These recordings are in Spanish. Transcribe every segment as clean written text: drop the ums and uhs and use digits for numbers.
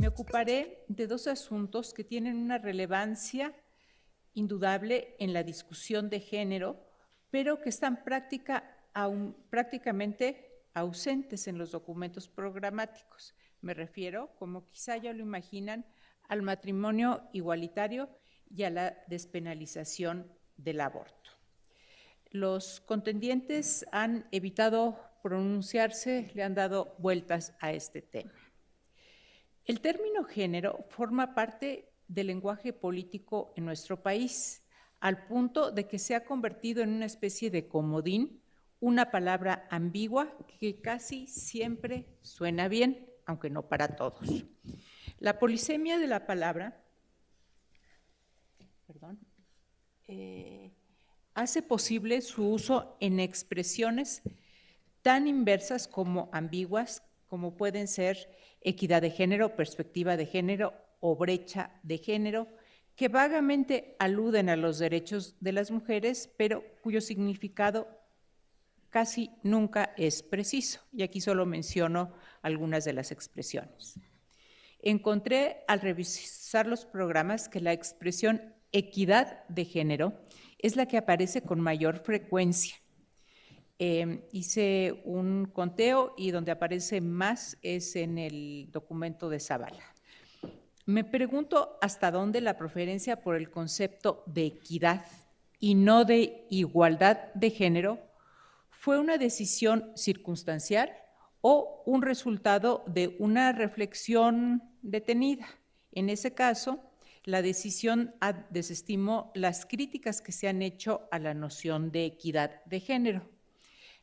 me ocuparé de dos asuntos que tienen una relevancia indudable en la discusión de género, pero que están prácticamente ausentes en los documentos programáticos. Me refiero, como quizá ya lo imaginan, al matrimonio igualitario y a la despenalización del aborto. Los contendientes han evitado pronunciarse, le han dado vueltas a este tema. El término género forma parte del lenguaje político en nuestro país, al punto de que se ha convertido en una especie de comodín, una palabra ambigua que casi siempre suena bien, aunque no para todos. La polisemia de la palabra hace posible su uso en expresiones tan inversas como ambiguas, como pueden ser equidad de género, perspectiva de género o brecha de género, que vagamente aluden a los derechos de las mujeres, pero cuyo significado casi nunca es preciso. Y aquí solo menciono algunas de las expresiones. Encontré al revisar los programas que la expresión equidad de género es la que aparece con mayor frecuencia. Hice un conteo y donde aparece más es en el documento de Zavala. Me pregunto hasta dónde la preferencia por el concepto de equidad y no de igualdad de género fue una decisión circunstancial o un resultado de una reflexión detenida. En ese caso, la decisión desestimó las críticas que se han hecho a la noción de equidad de género.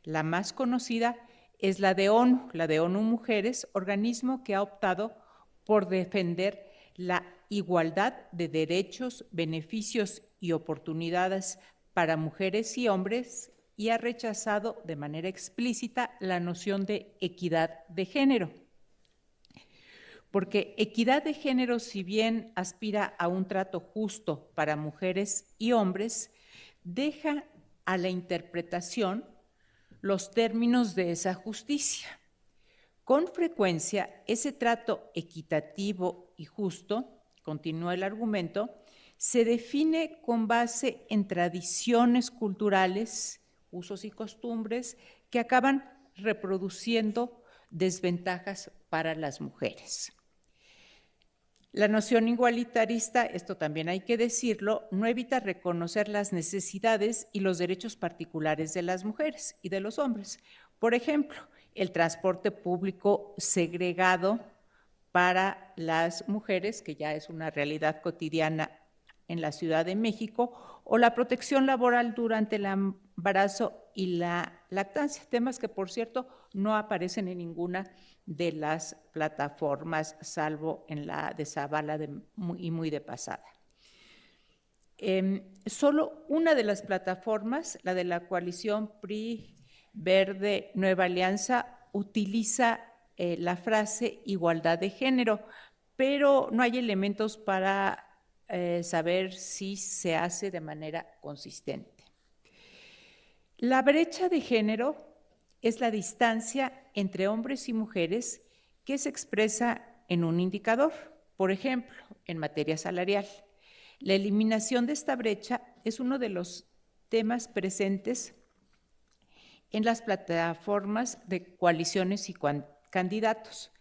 La más conocida es la de ONU Mujeres, organismo que ha optado por defender la igualdad de derechos, beneficios y oportunidades para mujeres y hombres y ha rechazado de manera explícita la noción de equidad de género. Porque equidad de género, si bien aspira a un trato justo para mujeres y hombres, deja a la interpretación los términos de esa justicia. Con frecuencia, ese trato equitativo y justo, continúa el argumento, se define con base en tradiciones culturales, usos y costumbres que acaban reproduciendo desventajas para las mujeres. La noción igualitarista, esto también hay que decirlo, no evita reconocer las necesidades y los derechos particulares de las mujeres y de los hombres. Por ejemplo, el transporte público segregado para las mujeres, que ya es una realidad cotidiana en la Ciudad de México, o la protección laboral durante el embarazo y la lactancia, temas que, por cierto, no aparecen en ninguna de las plataformas, salvo en la de Zavala y muy de pasada. Solo una de las plataformas, la de la coalición PRI, Verde, Nueva Alianza, utiliza la frase igualdad de género, pero no hay elementos para saber si se hace de manera consistente. La brecha de género es la distancia entre hombres y mujeres que se expresa en un indicador, por ejemplo, en materia salarial. La eliminación de esta brecha es uno de los temas presentes en las plataformas de coaliciones y candidatos.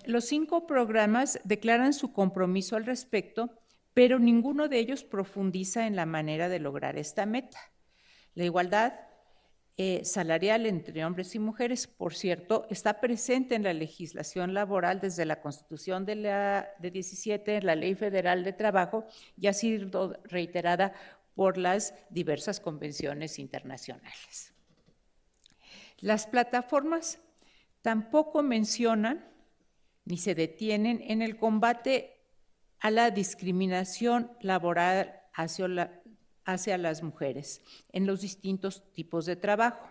Los 5 programas declaran su compromiso al respecto, pero ninguno de ellos profundiza en la manera de lograr esta meta. La igualdad salarial entre hombres y mujeres, por cierto, está presente en la legislación laboral desde la Constitución de 17, la Ley Federal de Trabajo, y ha sido reiterada por las diversas convenciones internacionales. Las plataformas tampoco mencionan ni se detienen en el combate a la discriminación laboral hacia las mujeres en los distintos tipos de trabajo.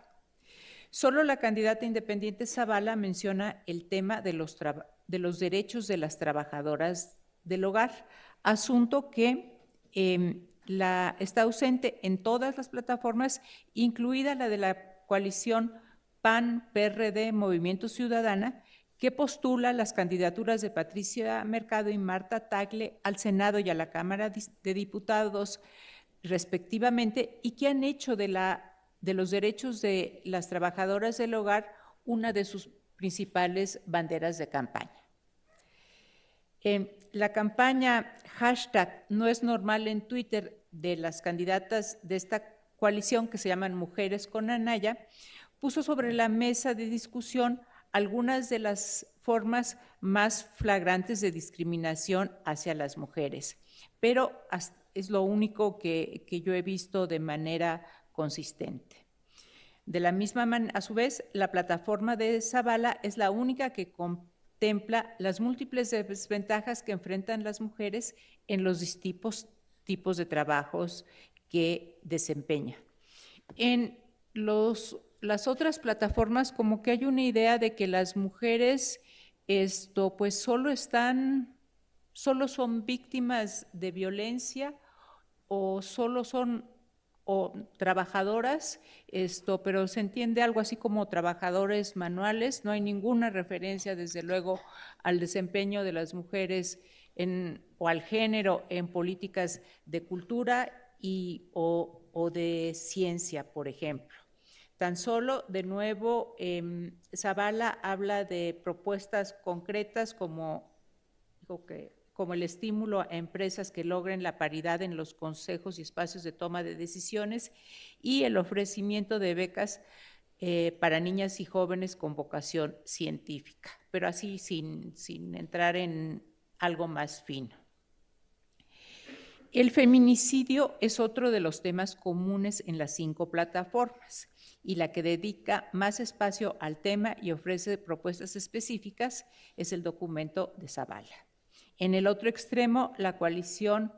Solo la candidata independiente Zavala menciona el tema de los derechos de las trabajadoras del hogar, asunto que está ausente en todas las plataformas, incluida la de la coalición PAN, PRD, Movimiento Ciudadana, que postula las candidaturas de Patricia Mercado y Marta Tagle al Senado y a la Cámara de Diputados, respectivamente, y que han hecho de los derechos de las trabajadoras del hogar una de sus principales banderas de campaña. La campaña #NoEsNormal en Twitter de las candidatas de esta coalición, que se llaman Mujeres con Anaya, puso sobre la mesa de discusión algunas de las formas más flagrantes de discriminación hacia las mujeres, pero es lo único que yo he visto de manera consistente. De la misma manera, a su vez, la plataforma de Zavala es la única que contempla las múltiples desventajas que enfrentan las mujeres en los distintos tipos de trabajos que desempeña. En las otras plataformas, como que hay una idea de que las mujeres pues solo son víctimas de violencia o solo son trabajadoras, pero se entiende algo así como trabajadores manuales. No hay ninguna referencia, desde luego, al desempeño de las mujeres o al género en políticas de cultura o de ciencia, por ejemplo. Tan solo, de nuevo, Zavala habla de propuestas concretas como el estímulo a empresas que logren la paridad en los consejos y espacios de toma de decisiones y el ofrecimiento de becas para niñas y jóvenes con vocación científica, pero así sin entrar en algo más fino. El feminicidio es otro de los temas comunes en las 5 plataformas y la que dedica más espacio al tema y ofrece propuestas específicas es el documento de Zavala. En el otro extremo, la coalición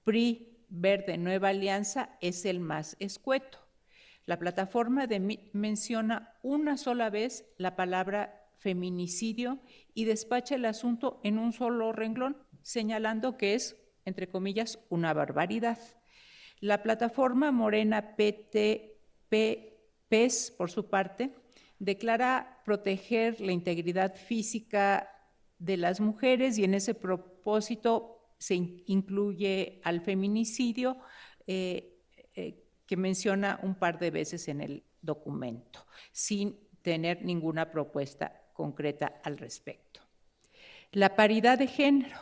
PRI Verde Nueva Alianza es el más escueto. La plataforma de MIT menciona una sola vez la palabra feminicidio y despacha el asunto en un solo renglón, señalando que es, entre comillas, una barbaridad. La plataforma Morena PES, por su parte, declara proteger la integridad física de las mujeres y en ese propósito se incluye al feminicidio que menciona un par de veces en el documento, sin tener ninguna propuesta concreta al respecto. La paridad de género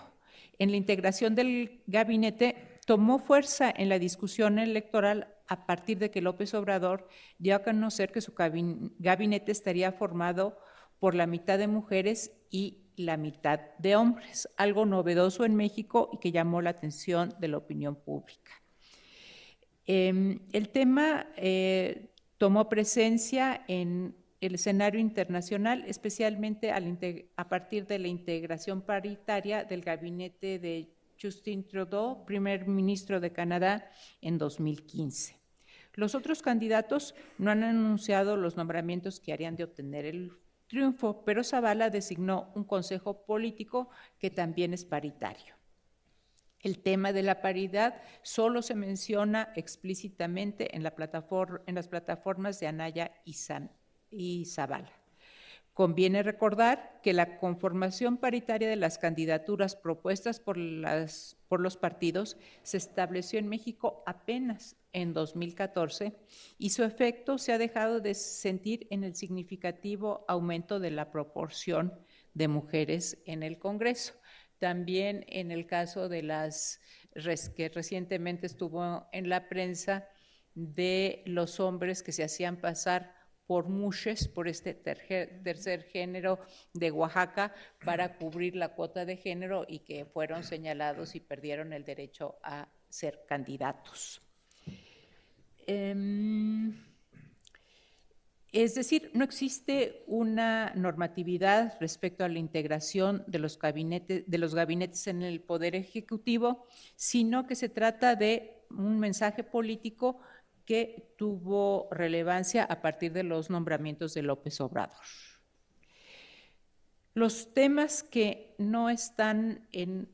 en la integración del gabinete tomó fuerza en la discusión electoral a partir de que López Obrador dio a conocer que su gabinete estaría formado por la mitad de mujeres y la mitad de hombres, algo novedoso en México y que llamó la atención de la opinión pública. El tema tomó presencia en el escenario internacional, especialmente a partir de la integración paritaria del gabinete de Justin Trudeau, primer ministro de Canadá, en 2015. Los otros candidatos no han anunciado los nombramientos que harían de obtener el triunfo, pero Zavala designó un consejo político que también es paritario. El tema de la paridad solo se menciona explícitamente en las plataformas de Anaya y Zavala. Conviene recordar que la conformación paritaria de las candidaturas propuestas por los partidos se estableció en México apenas en 2014 y su efecto se ha dejado de sentir en el significativo aumento de la proporción de mujeres en el Congreso. También en el caso de que recientemente estuvo en la prensa, de los hombres que se hacían pasar por mushes, por este tercer género de Oaxaca, para cubrir la cuota de género y que fueron señalados y perdieron el derecho a ser candidatos. Es decir, no existe una normatividad respecto a la integración de los gabinetes en el Poder Ejecutivo, sino que se trata de un mensaje político que tuvo relevancia a partir de los nombramientos de López Obrador. Los temas que no están en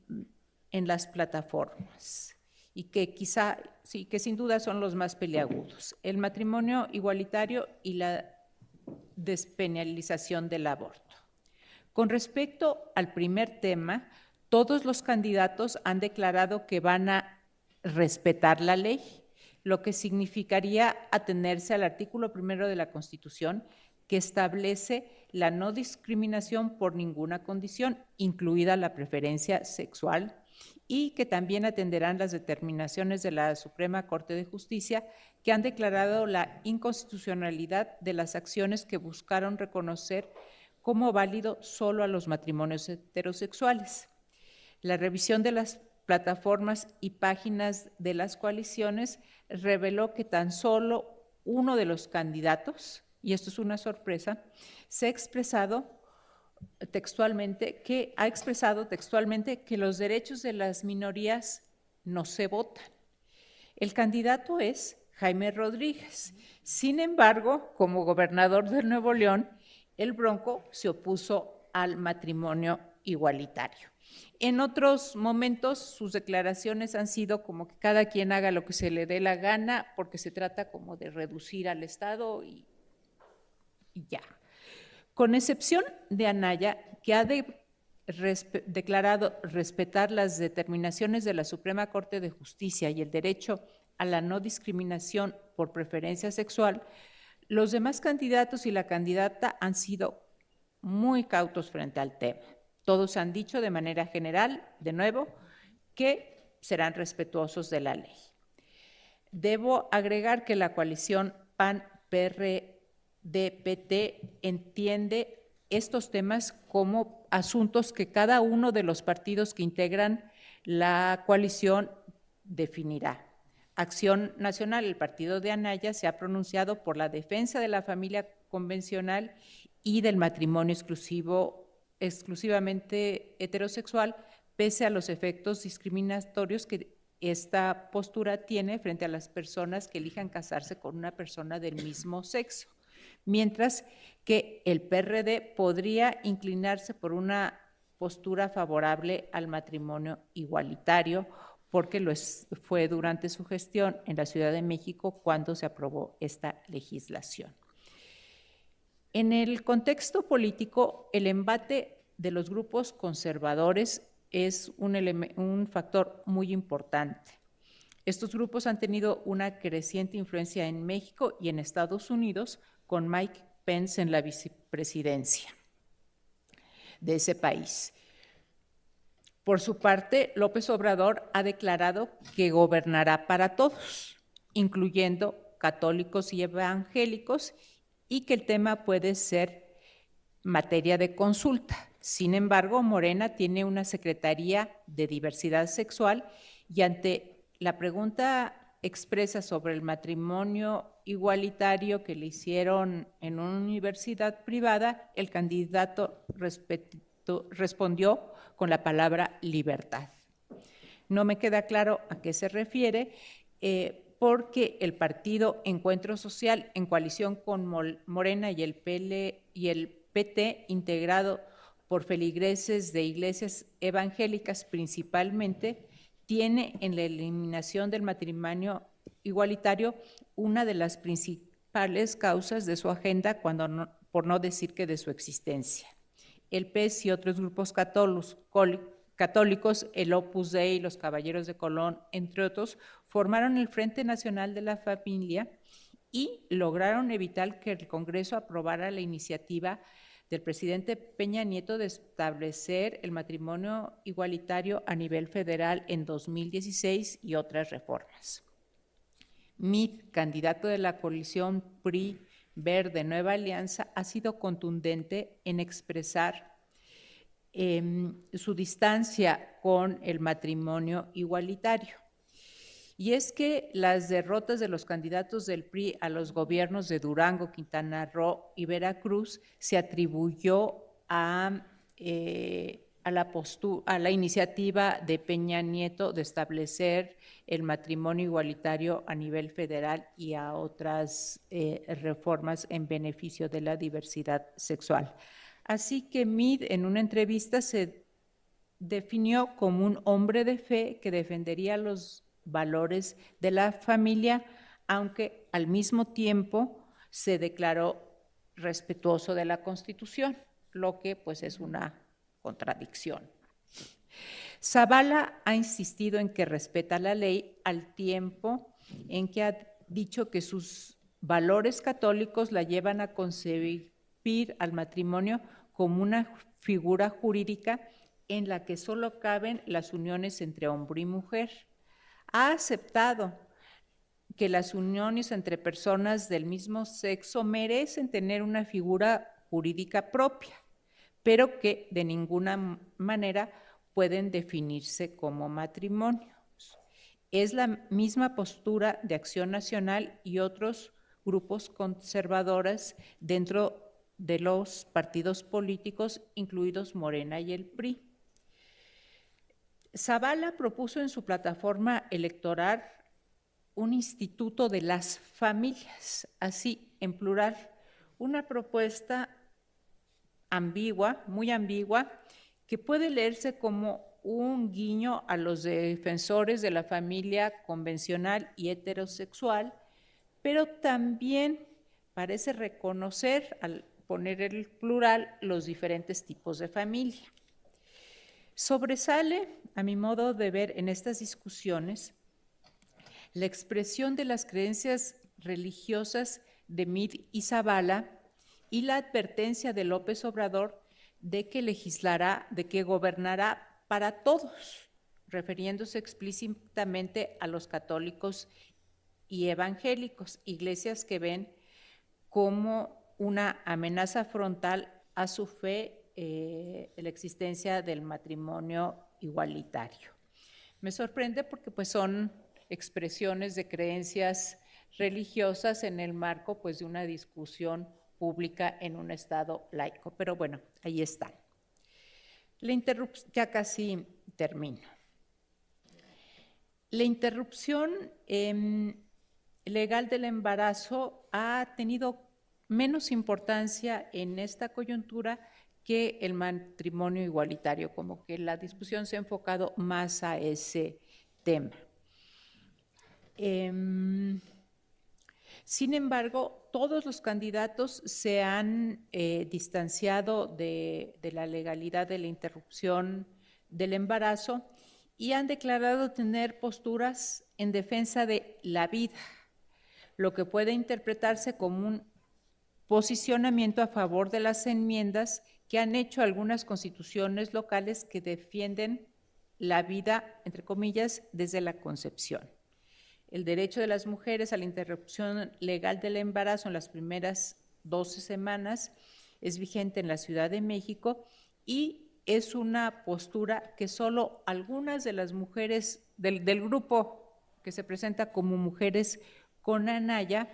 las plataformas y que quizá, sí, que sin duda son los más peliagudos: el matrimonio igualitario y la despenalización del aborto. Con respecto al primer tema, todos los candidatos han declarado que van a respetar la ley, lo que significaría atenerse al artículo 1 de la Constitución, que establece la no discriminación por ninguna condición, incluida la preferencia sexual, y que también atenderán las determinaciones de la Suprema Corte de Justicia, que han declarado la inconstitucionalidad de las acciones que buscaron reconocer como válido solo a los matrimonios heterosexuales. La revisión de las plataformas y páginas de las coaliciones reveló que tan solo uno de los candidatos, y esto es una sorpresa, ha expresado textualmente que los derechos de las minorías no se votan. El candidato es Jaime Rodríguez. Sin embargo, como gobernador de Nuevo León, el Bronco se opuso al matrimonio igualitario. En otros momentos, sus declaraciones han sido como que cada quien haga lo que se le dé la gana, porque se trata como de reducir al Estado y ya. Con excepción de Anaya, que ha declarado respetar las determinaciones de la Suprema Corte de Justicia y el derecho a la no discriminación por preferencia sexual, los demás candidatos y la candidata han sido muy cautos frente al tema. Todos han dicho de manera general, de nuevo, que serán respetuosos de la ley. Debo agregar que la coalición PAN-PRD-PT entiende estos temas como asuntos que cada uno de los partidos que integran la coalición definirá. Acción Nacional, el partido de Anaya, se ha pronunciado por la defensa de la familia convencional y del matrimonio exclusivamente heterosexual, pese a los efectos discriminatorios que esta postura tiene frente a las personas que elijan casarse con una persona del mismo sexo, mientras que el PRD podría inclinarse por una postura favorable al matrimonio igualitario, porque fue durante su gestión en la Ciudad de México cuando se aprobó esta legislación. En el contexto político, el embate de los grupos conservadores es un factor muy importante. Estos grupos han tenido una creciente influencia en México y en Estados Unidos, con Mike Pence en la vicepresidencia de ese país. Por su parte, López Obrador ha declarado que gobernará para todos, incluyendo católicos y evangélicos, y que el tema puede ser materia de consulta. Sin embargo, Morena tiene una Secretaría de Diversidad Sexual y ante la pregunta expresa sobre el matrimonio igualitario que le hicieron en una universidad privada, el candidato respondió con la palabra libertad. No me queda claro a qué se refiere, porque el partido Encuentro Social, en coalición con Morena y el PT, integrado por feligreses de iglesias evangélicas principalmente, tiene en la eliminación del matrimonio igualitario una de las principales causas de su agenda, por no decir que de su existencia. El PES y otros grupos católicos, el Opus Dei, los Caballeros de Colón, entre otros, formaron el Frente Nacional de la Familia y lograron evitar que el Congreso aprobara la iniciativa del presidente Peña Nieto de establecer el matrimonio igualitario a nivel federal en 2016 y otras reformas. Mid, candidato de la coalición PRI-Verde Nueva Alianza, ha sido contundente en expresar su distancia con el matrimonio igualitario. Y es que las derrotas de los candidatos del PRI a los gobiernos de Durango, Quintana Roo y Veracruz se atribuyó a la iniciativa de Peña Nieto de establecer el matrimonio igualitario a nivel federal y a otras reformas en beneficio de la diversidad sexual. Así que Meade, en una entrevista, se definió como un hombre de fe que defendería los valores de la familia, aunque al mismo tiempo se declaró respetuoso de la Constitución. lo que pues es una contradicción. Zavala ha insistido en que respeta la ley al tiempo en que ha dicho que sus valores católicos la llevan a concebir al matrimonio como una figura jurídica en la que solo caben las uniones entre hombre y mujer. Ha aceptado que las uniones entre personas del mismo sexo merecen tener una figura jurídica propia, pero que de ninguna manera pueden definirse como matrimonios. Es la misma postura de Acción Nacional y otros grupos conservadores dentro de los partidos políticos, incluidos Morena y el PRI. Zavala propuso en su plataforma electoral un instituto de las familias, así en plural, una propuesta ambigua, muy ambigua, que puede leerse como un guiño a los defensores de la familia convencional y heterosexual, pero también parece reconocer, al poner el plural, los diferentes tipos de familia. Sobresale, a mi modo de ver, en estas discusiones, la expresión de las creencias religiosas de Meade y Zavala y la advertencia de López Obrador de que legislará, de que gobernará para todos, refiriéndose explícitamente a los católicos y evangélicos, iglesias que ven como una amenaza frontal a su fe la existencia del matrimonio igualitario. Me sorprende porque pues son expresiones de creencias religiosas en el marco pues de una discusión pública en un estado laico, pero bueno, ahí están. Ya casi termino. La interrupción legal del embarazo ha tenido menos importancia en esta coyuntura que el matrimonio igualitario, como que la discusión se ha enfocado más a ese tema. Sin embargo, todos los candidatos se han distanciado de la legalidad de la interrupción del embarazo y han declarado tener posturas en defensa de la vida, lo que puede interpretarse como un posicionamiento a favor de las enmiendas que han hecho algunas constituciones locales que defienden la vida, entre comillas, desde la concepción. El derecho de las mujeres a la interrupción legal del embarazo en las primeras 12 semanas es vigente en la Ciudad de México y es una postura que solo algunas de las mujeres del grupo que se presenta como Mujeres con Anaya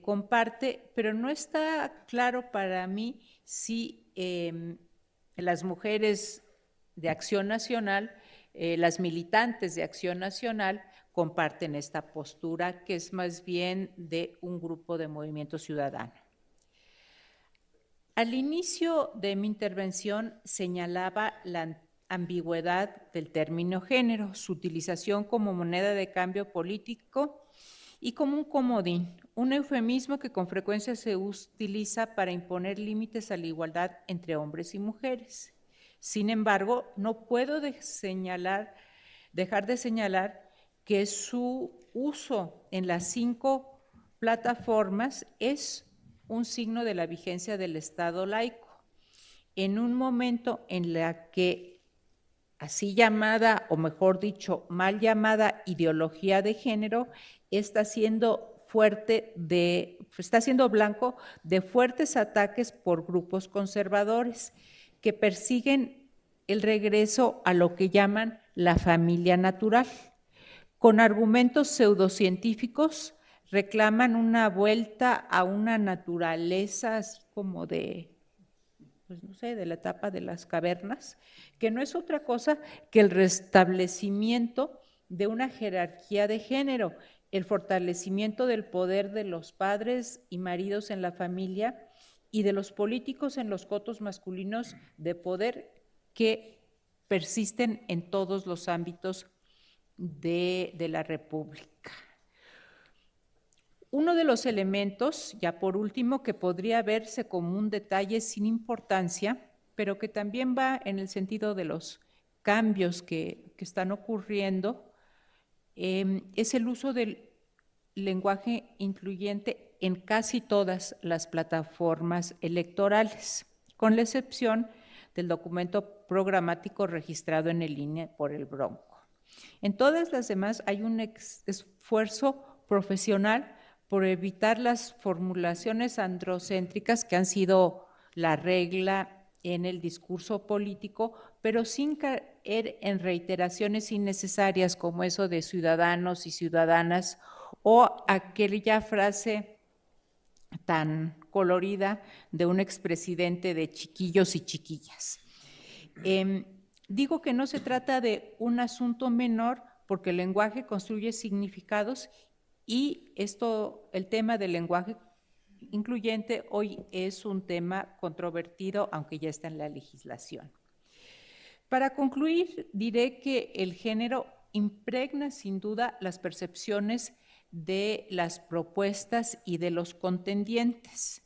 comparte, pero no está claro para mí si las mujeres de Acción Nacional, las militantes de Acción Nacional, comparten esta postura, que es más bien de un grupo de Movimiento Ciudadano. Al inicio de mi intervención señalaba la ambigüedad del término género, su utilización como moneda de cambio político y como un comodín, un eufemismo que con frecuencia se utiliza para imponer límites a la igualdad entre hombres y mujeres. Sin embargo, no puedo dejar de señalar que su uso en las 5 plataformas es un signo de la vigencia del Estado laico, en un momento en la que así llamada, o mejor dicho, mal llamada ideología de género, está siendo blanco de fuertes ataques por grupos conservadores que persiguen el regreso a lo que llaman la familia natural. Con argumentos pseudocientíficos reclaman una vuelta a una naturaleza así como de, pues no sé, de la etapa de las cavernas, que no es otra cosa que el restablecimiento de una jerarquía de género, el fortalecimiento del poder de los padres y maridos en la familia y de los políticos en los cotos masculinos de poder que persisten en todos los ámbitos de la República. Uno de los elementos, ya por último, que podría verse como un detalle sin importancia, pero que también va en el sentido de los cambios que están ocurriendo, es el uso del lenguaje incluyente en casi todas las plataformas electorales, con la excepción del documento programático registrado en el INE por el Bronco. En todas las demás hay un esfuerzo profesional por evitar las formulaciones androcéntricas que han sido la regla en el discurso político, pero sin caer en reiteraciones innecesarias como eso de ciudadanos y ciudadanas o aquella frase tan colorida de un expresidente de chiquillos y chiquillas. Digo que no se trata de un asunto menor porque el lenguaje construye significados y el tema del lenguaje incluyente hoy es un tema controvertido, aunque ya está en la legislación. Para concluir, diré que el género impregna sin duda las percepciones de las propuestas y de los contendientes.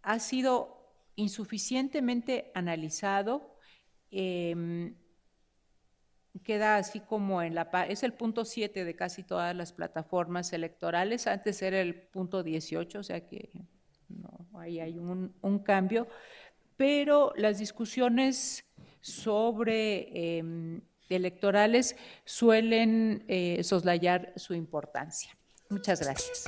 Ha sido insuficientemente analizado, queda así como es el punto 7 de casi todas las plataformas electorales, antes era el punto 18, o sea que no, ahí hay un cambio, pero las discusiones sobre electorales suelen soslayar su importancia. Muchas gracias.